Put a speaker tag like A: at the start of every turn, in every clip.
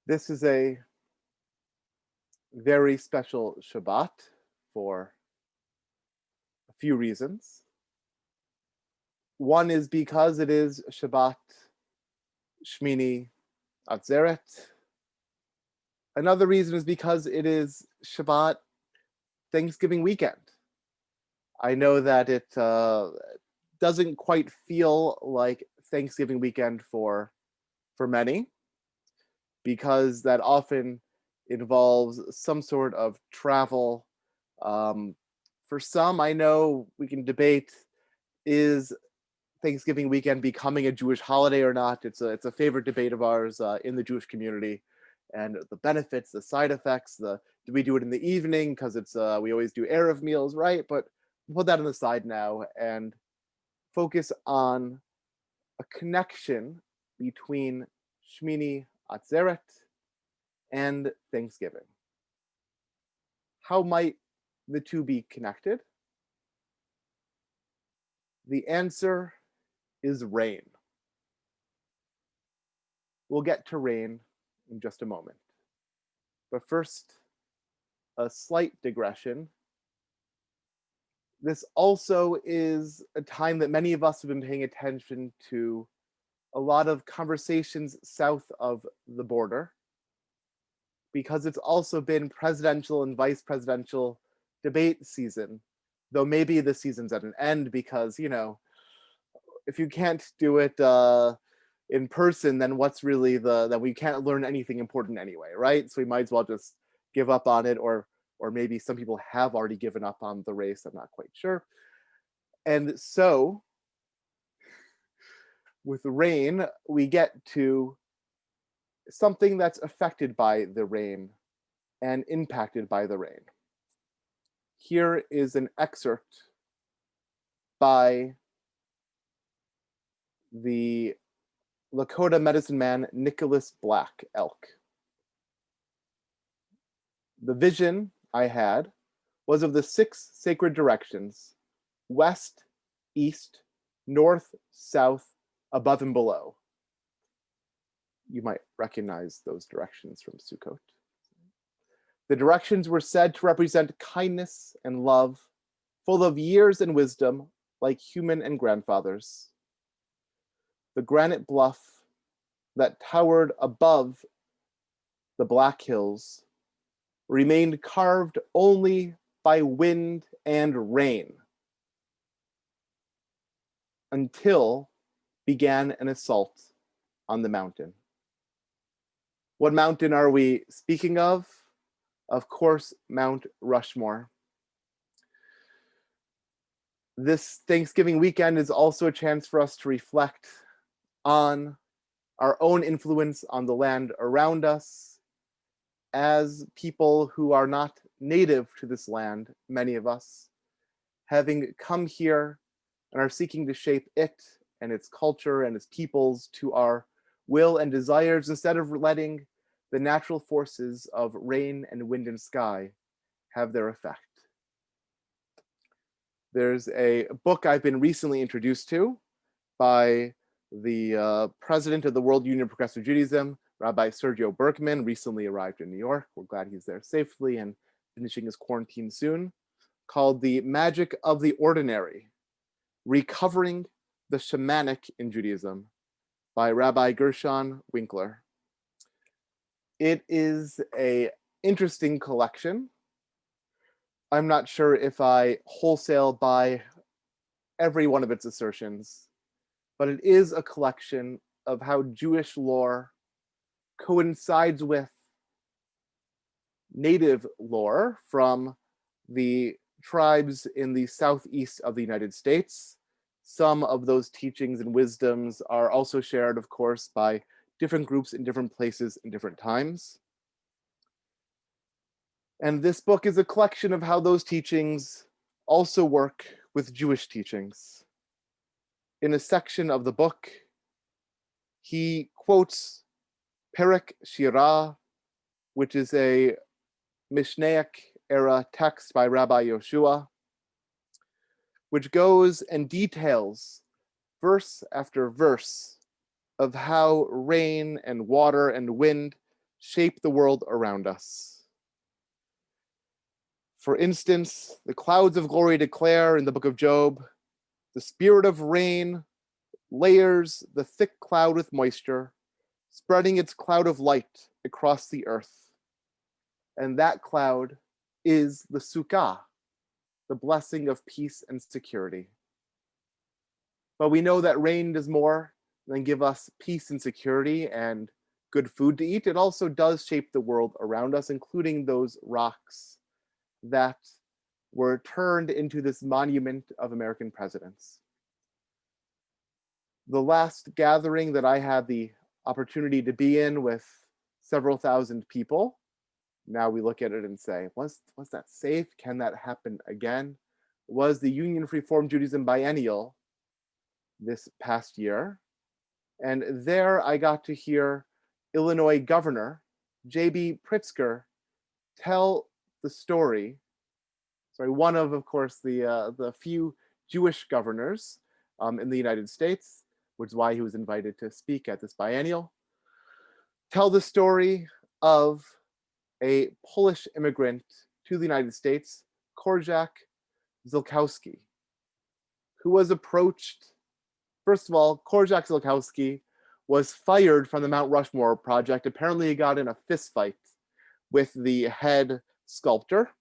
A: This is a very special Shabbat for a few reasons. One is because it is Shabbat, Shemini, Atzeret. Another reason is because it is Shabbat Thanksgiving weekend. I know that it doesn't quite feel like Thanksgiving weekend for many, because that often involves some sort of travel. For some, I know we can debate, is Thanksgiving weekend becoming a Jewish holiday or not? It's a favorite debate of ours in the Jewish community, and the benefits, the side effects, do we do it in the evening because it's we always do Erev meals, right? But put that on the side now and focus on a connection between Shemini Atzeret and Thanksgiving. How might the two be connected? The answer is rain. We'll get to rain in just a moment. But first, a slight digression. This also is a time that many of us have been paying attention to a lot of conversations south of the border, because it's also been presidential and vice presidential debate season, though maybe the season's at an end because, if you can't do it in person, then what's really that we can't learn anything important anyway, right? So we might as well just give up on it, or maybe some people have already given up on the race, I'm not quite sure. And so with rain, we get to something that's affected by the rain and impacted by the rain. Here is an excerpt by the Lakota medicine man Nicholas Black Elk. The vision I had was of the 6 sacred directions: west, east, north, south, above and below. You might recognize those directions from Sukkot. The directions were said to represent kindness and love, full of years and wisdom, like human and grandfathers. The granite bluff that towered above the Black Hills remained carved only by wind and rain, until began an assault on the mountain. What mountain are we speaking of? Of course, Mount Rushmore. This Thanksgiving weekend is also a chance for us to reflect on our own influence on the land around us as people who are not native to this land, many of us, having come here and are seeking to shape it and its culture and its peoples to our will and desires, instead of letting the natural forces of rain and wind and sky have their effect. There's a book I've been recently introduced to by the president of the World Union of Progressive Judaism, Rabbi Sergio Berkman, recently arrived in New York. We're glad he's there safely and finishing his quarantine soon, called The Magic of the Ordinary: Recovering the Shamanic in Judaism, by Rabbi Gershon Winkler. It is an interesting collection. I'm not sure if I wholesale buy every one of its assertions, but it is a collection of how Jewish lore coincides with native lore from the tribes in the southeast of the United States. Some of those teachings and wisdoms are also shared, of course, by different groups in different places in different times. And this book is a collection of how those teachings also work with Jewish teachings. In a section of the book, he quotes Perek Shirah, which is a Mishnaic era text by Rabbi Yoshua, which goes and details verse after verse of how rain and water and wind shape the world around us. For instance, the clouds of glory declare in the book of Job, the spirit of rain layers the thick cloud with moisture, spreading its cloud of light across the earth. And that cloud is the Sukkah, the blessing of peace and security. But we know that rain does more than give us peace and security and good food to eat. It also does shape the world around us, including those rocks that were turned into this monument of American presidents. The last gathering that I had the opportunity to be in with several thousand people, now we look at it and say, was that safe? Can that happen again? Was the Union for Reform Judaism Biennial this past year. And there I got to hear Illinois Governor J.B. Pritzker tell the story. One of course, the few Jewish governors in the United States, which is why he was invited to speak at this biennial. Tell the story of a Polish immigrant to the United States, Korczak Zielkowski, who was approached. First of all, Korczak Zielkowski was fired from the Mount Rushmore project. Apparently, he got in a fist fight with the head sculptor.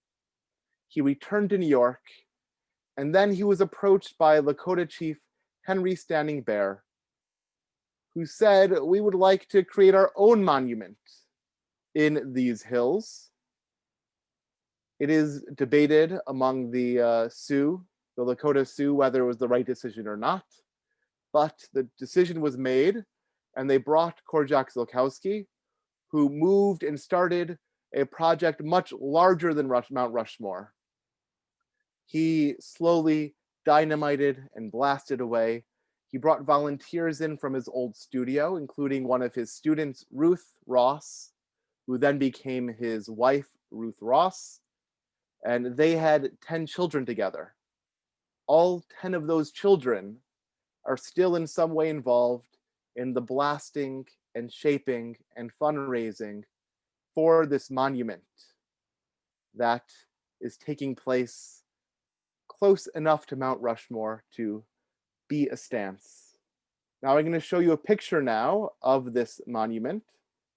A: He returned to New York, and then he was approached by Lakota chief Henry Standing Bear, who said, "We would like to create our own monument in these hills." It is debated among the Sioux, the Lakota Sioux, whether it was the right decision or not. But the decision was made, and they brought Korczak Zielkowski, who moved and started a project much larger than Mount Rushmore. He slowly dynamited and blasted away. He brought volunteers in from his old studio, including one of his students, Ruth Ross, who then became his wife, Ruth Ross, and they had 10 children together. All 10 of those children are still in some way involved in the blasting and shaping and fundraising for this monument that is taking place close enough to Mount Rushmore to be a stance. Now I'm going to show you a picture now of this monument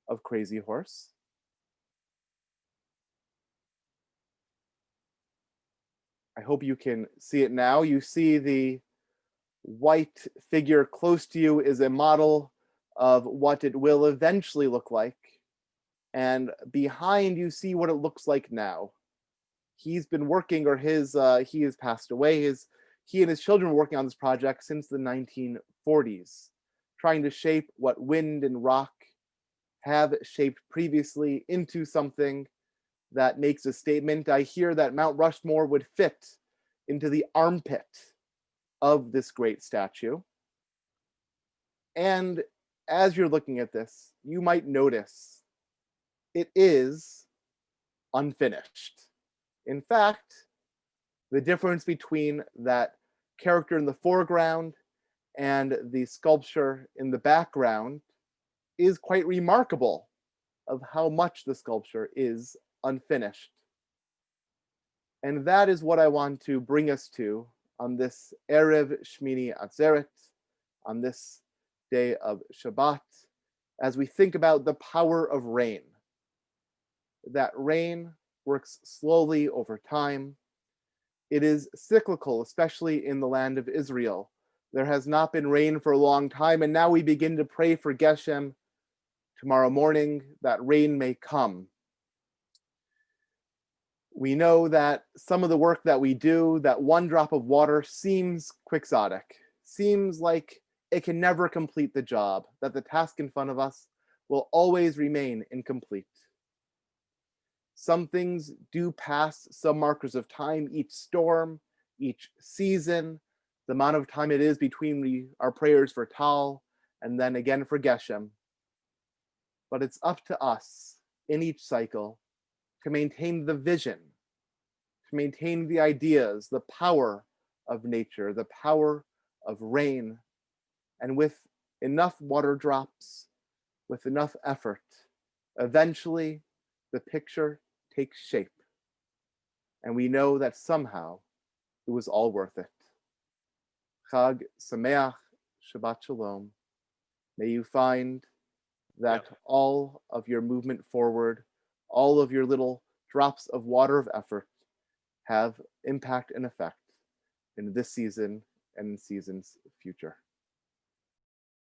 A: of Crazy Horse. I hope you can see it now. You see the white figure close to you is a model of what it will eventually look like. And behind you see what it looks like now. He's been working, or he has passed away. He and his children were working on this project since the 1940s, trying to shape what wind and rock have shaped previously into something that makes a statement. I hear that Mount Rushmore would fit into the armpit of this great statue. And as you're looking at this, you might notice it is unfinished. In fact, the difference between that character in the foreground and the sculpture in the background is quite remarkable of how much the sculpture is unfinished. And that is what I want to bring us to on this Erev Shemini Atzeret, on this day of Shabbat, as we think about the power of rain. That rain works slowly over time. It is cyclical, especially in the land of Israel. There has not been rain for a long time, and now we begin to pray for Geshem tomorrow morning that rain may come. We know that some of the work that we do, that one drop of water seems quixotic, seems like it can never complete the job, that the task in front of us will always remain incomplete. Some things do pass some markers of time, each storm, each season, the amount of time it is between our prayers for Tal and then again for Geshem. But it's up to us in each cycle to maintain the vision, to maintain the ideas, the power of nature, the power of rain, and with enough water drops, with enough effort, Eventually, the picture takes shape, and we know that somehow it was all worth it. Chag Sameach, Shabbat Shalom. May you find that all of your movement forward, all of your little drops of water of effort have impact and effect in this season and in seasons future.